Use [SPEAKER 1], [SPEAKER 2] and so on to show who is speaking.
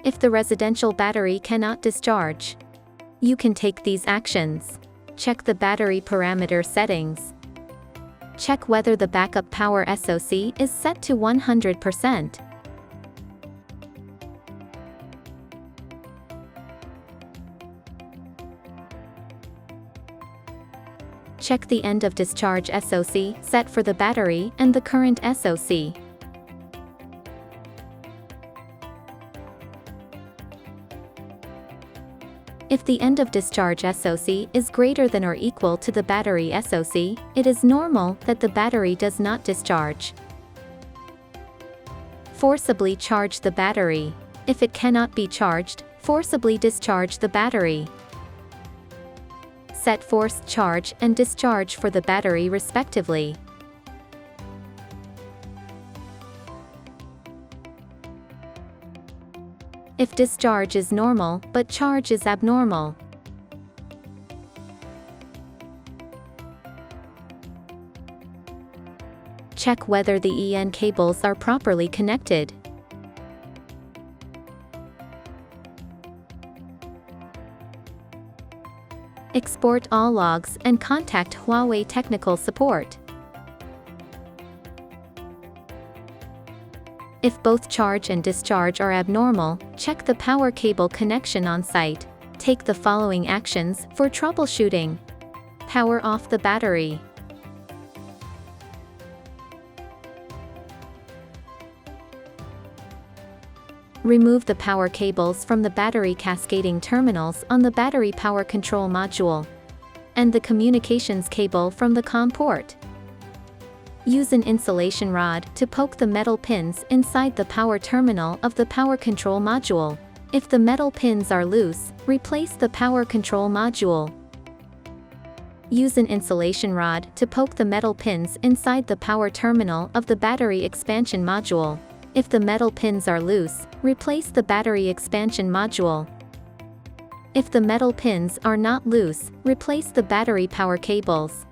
[SPEAKER 1] If the residential battery cannot discharge, you can take these actions. Check the battery parameter settings. Check whether the backup power SoC is set to 100%. Check the end of discharge SoC set for the battery and the current SoC. If the end of discharge SoC is greater than or equal to the battery SoC, it is normal that the battery does not discharge. Forcibly charge the battery. If it cannot be charged, forcibly discharge the battery. Set forced charge and discharge for the battery respectively. If discharge is normal but charge is abnormal. Check whether the EN cables are properly connected. Export all logs and contact Huawei technical support. If both charge and discharge are abnormal, check the power cable connection on site. Take the following actions for troubleshooting. Power off the battery. Remove the power cables from the battery cascading terminals on the battery power control module, and the communications cable from the COM port. Use an insulation rod to poke the metal pins inside the power terminal of the power control module. If the metal pins are loose, replace the power control module. Use an insulation rod to poke the metal pins inside the power terminal of the battery expansion module. If the metal pins are loose, replace the battery expansion module. If the metal pins are not loose, replace the battery power cables.